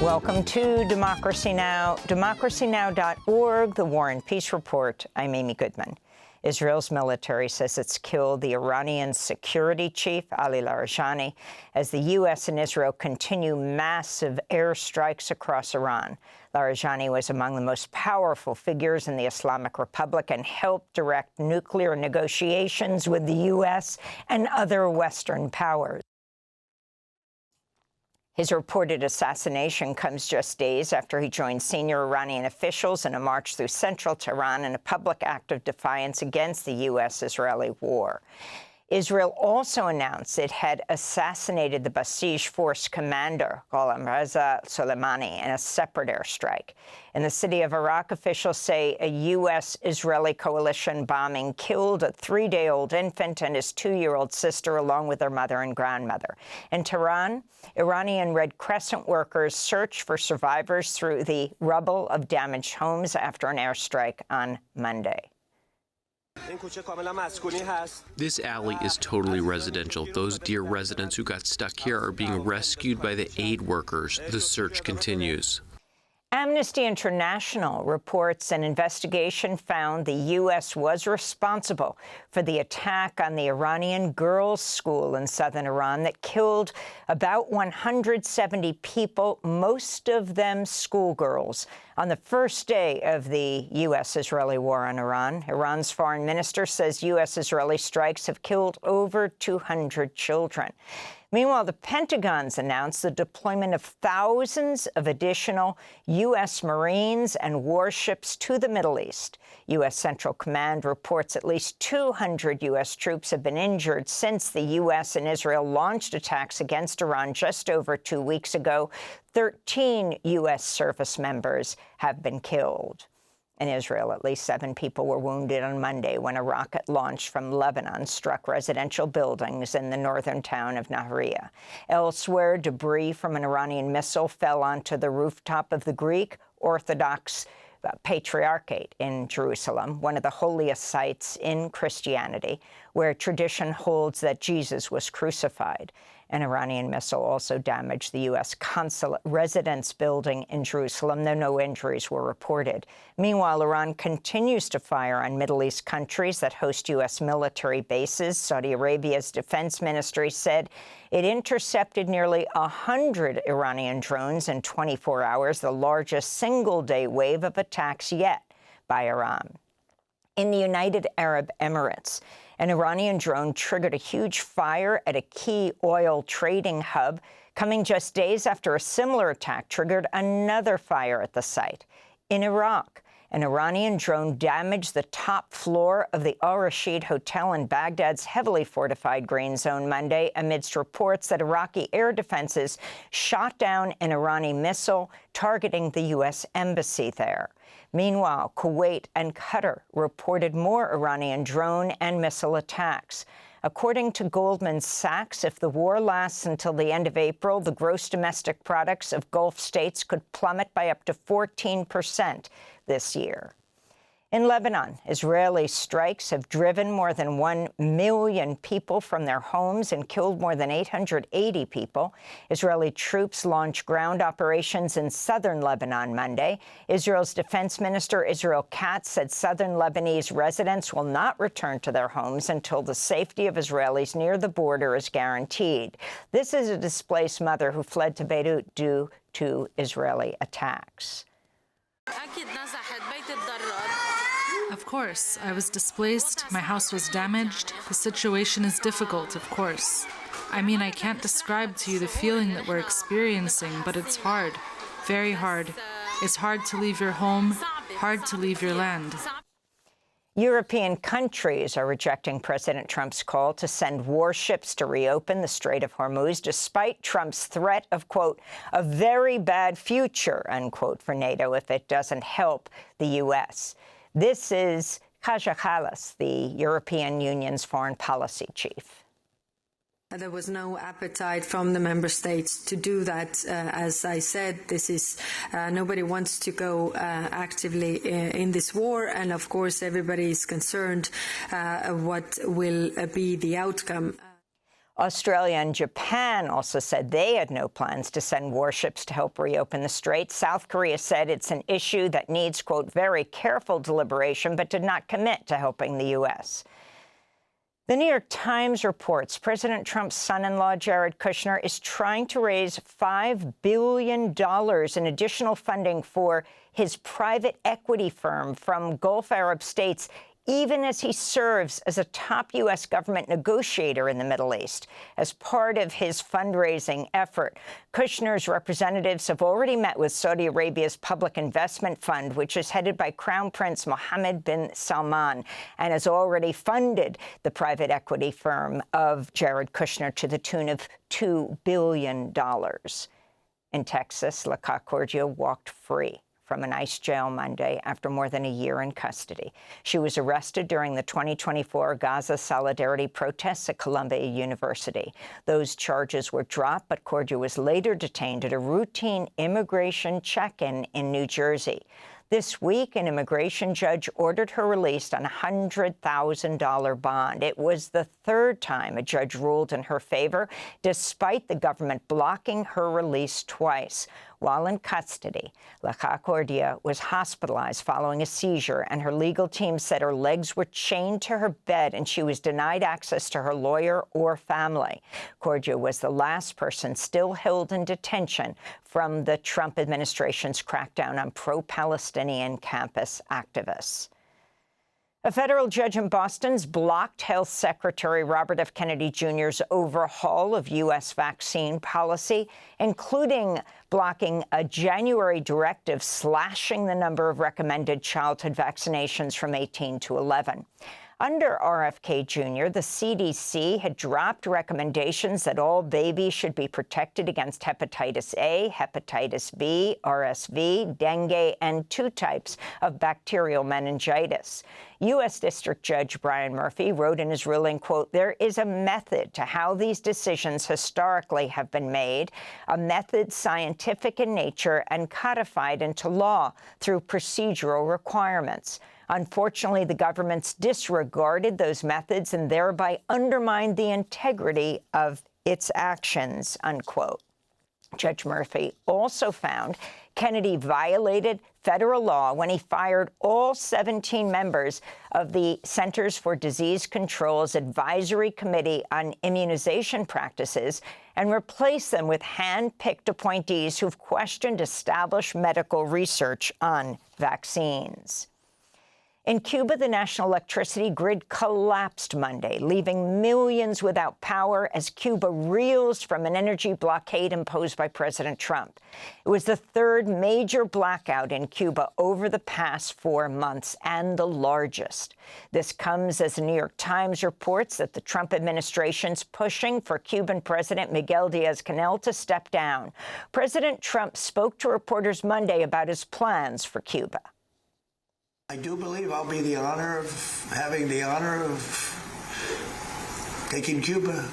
Welcome to Democracy Now!, democracynow.org, the War and Peace Report. I'm Amy Goodman. Israel's military says it's killed the Iranian security chief, Ali Larijani, as the U.S. and Israel continue massive airstrikes across Iran. Larijani was among the most powerful figures in the Islamic Republic and helped direct nuclear negotiations with the U.S. and other Western powers. His reported assassination comes just days after he joined senior Iranian officials in a march through central Tehran in a public act of defiance against the U.S.-Israeli war. Israel also announced it had assassinated the Basij force commander, Gholam Reza Soleimani, in a separate airstrike. In the city of Iraq, officials say a U.S.-Israeli coalition bombing killed a 3-day-old infant and his 2-year-old sister, along with their mother and grandmother. In Tehran, Iranian Red Crescent workers searched for survivors through the rubble of damaged homes after an airstrike on Monday. This alley is totally residential. Those dear residents who got stuck here are being rescued by the aid workers. The search continues. Amnesty International reports an investigation found the U.S. was responsible for the attack on the Iranian girls' school in southern Iran that killed about 170 people, most of them schoolgirls, on the first day of the U.S.-Israeli war on Iran. Iran's foreign minister says U.S.-Israeli strikes have killed over 200 children. Meanwhile, the Pentagon's announced the deployment of thousands of additional U.S. Marines and warships to the Middle East. U.S. Central Command reports at least 200 U.S. troops have been injured since the U.S. and Israel launched attacks against Iran just over 2 weeks ago. 13 U.S. service members have been killed. In Israel, at least 7 people were wounded on Monday when a rocket launched from Lebanon struck residential buildings in the northern town of Nahariya. Elsewhere, debris from an Iranian missile fell onto the rooftop of the Greek Orthodox Patriarchate in Jerusalem, one of the holiest sites in Christianity, where tradition holds that Jesus was crucified. An Iranian missile also damaged the U.S. consulate residence building in Jerusalem, though no injuries were reported. Meanwhile, Iran continues to fire on Middle East countries that host U.S. military bases. Saudi Arabia's defense ministry said it intercepted nearly 100 Iranian drones in 24 hours, the largest single-day wave of attacks yet by Iran. In the United Arab Emirates, an Iranian drone triggered a huge fire at a key oil trading hub, coming just days after a similar attack triggered another fire at the site. In Iraq, an Iranian drone damaged the top floor of the Al Rashid Hotel in Baghdad's heavily fortified green zone Monday, amidst reports that Iraqi air defenses shot down an Iranian missile targeting the U.S. embassy there. Meanwhile, Kuwait and Qatar reported more Iranian drone and missile attacks. According to Goldman Sachs, if the war lasts until the end of April, the gross domestic products of Gulf states could plummet by up to 14% this year. In Lebanon, Israeli strikes have driven more than 1 million people from their homes and killed more than 880 people. Israeli troops launched ground operations in southern Lebanon Monday. Israel's defense minister, Israel Katz, said southern Lebanese residents will not return to their homes until the safety of Israelis near the border is guaranteed. This is a displaced mother who fled to Beirut due to Israeli attacks. Of course, I was displaced, my house was damaged. The situation is difficult, of course. I mean, I can't describe to you the feeling that we're experiencing, but it's hard, very hard. It's hard to leave your home, hard to leave your land. European countries are rejecting President Trump's call to send warships to reopen the Strait of Hormuz, despite Trump's threat of, quote, a very bad future, unquote, for NATO if it doesn't help the U.S. This is Kaja Kallas, the European Union's foreign policy chief. There was no appetite from the member states to do that. As I said, this is nobody wants to go actively in this war, and of course everybody is concerned what will be the outcome. Australia and Japan also said they had no plans to send warships to help reopen the strait. South Korea said it's an issue that needs, quote, very careful deliberation, but did not commit to helping the U.S. The New York Times reports President Trump's son-in-law, Jared Kushner, is trying to raise $5 billion in additional funding for his private equity firm from Gulf Arab states, even as he serves as a top U.S. government negotiator in the Middle East. As part of his fundraising effort, Kushner's representatives have already met with Saudi Arabia's Public Investment Fund, which is headed by Crown Prince Mohammed bin Salman, and has already funded the private equity firm of Jared Kushner to the tune of $2 billion. In Texas, La Concordia walked free from an ICE jail Monday after more than a year in custody. She was arrested during the 2024 Gaza Solidarity protests at Columbia University. Those charges were dropped, but Cordia was later detained at a routine immigration check-in in New Jersey. This week, an immigration judge ordered her released on a $100,000 bond. It was the third time a judge ruled in her favor, despite the government blocking her release twice. While in custody, La Concordia was hospitalized following a seizure, and her legal team said her legs were chained to her bed and she was denied access to her lawyer or family. Cordia was the last person still held in detention from the Trump administration's crackdown on pro-Palestinian campus activists. A federal judge in Boston's blocked Health Secretary Robert F. Kennedy Jr.'s overhaul of U.S. vaccine policy, including blocking a January directive slashing the number of recommended childhood vaccinations from 18 to 11. Under RFK Jr., the CDC had dropped recommendations that all babies should be protected against hepatitis A, hepatitis B, RSV, dengue, and 2 types of bacterial meningitis. U.S. District Judge Brian Murphy wrote in his ruling, quote, "There is a method to how these decisions historically have been made, a method scientific in nature and codified into law through procedural requirements. Unfortunately, the government's disregarded those methods and thereby undermined the integrity of its actions," unquote. Judge Murphy also found Kennedy violated federal law when he fired all 17 members of the Centers for Disease Control's Advisory Committee on Immunization Practices and replaced them with hand-picked appointees who've questioned established medical research on vaccines. In Cuba, the national electricity grid collapsed Monday, leaving millions without power as Cuba reels from an energy blockade imposed by President Trump. It was the third major blackout in Cuba over the past 4 months and the largest. This comes as the New York Times reports that the Trump administration's pushing for Cuban President Miguel Diaz-Canel to step down. President Trump spoke to reporters Monday about his plans for Cuba. I do believe I'll be having the honor of taking Cuba.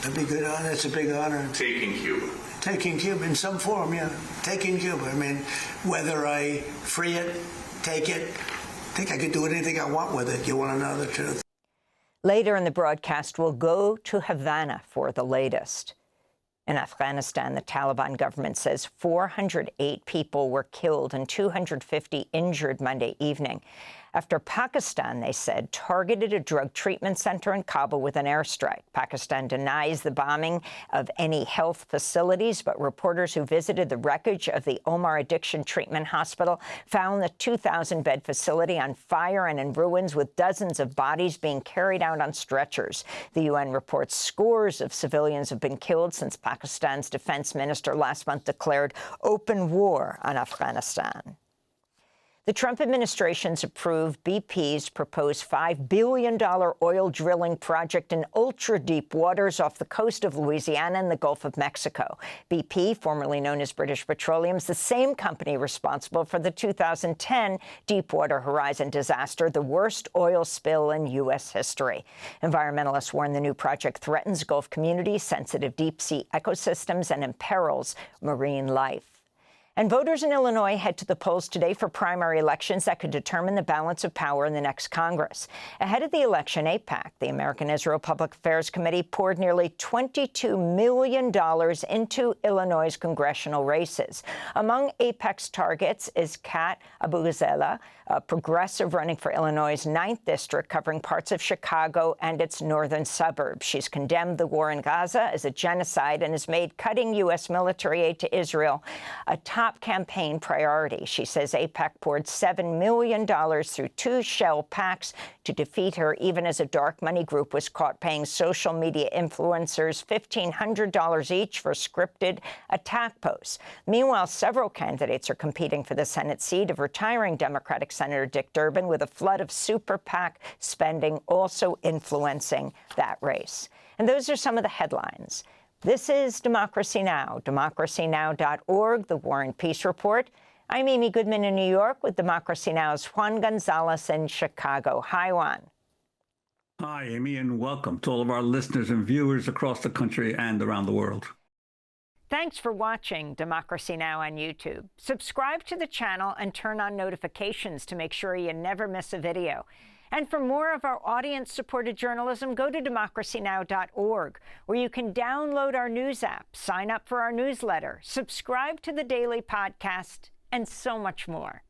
That'd be good honor. It's a big honor. Taking Cuba. Taking Cuba in some form, yeah. Taking Cuba. I mean, whether I free it, take it, I think I could do anything I want with it. You want to know the truth? Later in the broadcast, we'll go to Havana for the latest. In Afghanistan, the Taliban government says 408 people were killed and 250 injured Monday evening after Pakistan, they said, targeted a drug treatment center in Kabul with an airstrike. Pakistan denies the bombing of any health facilities, but reporters who visited the wreckage of the Omar Addiction Treatment Hospital found the 2,000-bed facility on fire and in ruins, with dozens of bodies being carried out on stretchers. The UN reports scores of civilians have been killed since Pakistan's defense minister last month declared open war on Afghanistan. The Trump administration's approved BP's proposed $5 billion oil drilling project in ultra-deep waters off the coast of Louisiana and the Gulf of Mexico. BP, formerly known as British Petroleum, is the same company responsible for the 2010 Deepwater Horizon disaster, the worst oil spill in U.S. history. Environmentalists warn the new project threatens Gulf communities, sensitive deep-sea ecosystems, and imperils marine life. And voters in Illinois head to the polls today for primary elections that could determine the balance of power in the next Congress. Ahead of the election, AIPAC, the American Israel Public Affairs Committee, poured nearly $22 million into Illinois' congressional races. Among AIPAC's targets is Kat Abou-Gazella, a progressive running for Illinois' 9th district, covering parts of Chicago and its northern suburbs. She's condemned the war in Gaza as a genocide and has made cutting U.S. military aid to Israel a top campaign priority. She says AIPAC poured $7 million through 2 shell PACs to defeat her, even as a dark money group was caught paying social media influencers $1,500 each for scripted attack posts. Meanwhile, several candidates are competing for the Senate seat of retiring Democratic Senator Dick Durbin, with a flood of super PAC spending also influencing that race. And those are some of the headlines. This is Democracy Now!, democracynow.org, the War and Peace Report. I'm Amy Goodman in New York with Democracy Now!'s Juan Gonzalez in Chicago. Hi, Juan. Hi, Amy, and welcome to all of our listeners and viewers across the country and around the world. Thanks for watching Democracy Now! On YouTube. Subscribe to the channel and turn on notifications to make sure you never miss a video. And for more of our audience-supported journalism, go to democracynow.org, where you can download our news app, sign up for our newsletter, subscribe to the daily podcast, and so much more.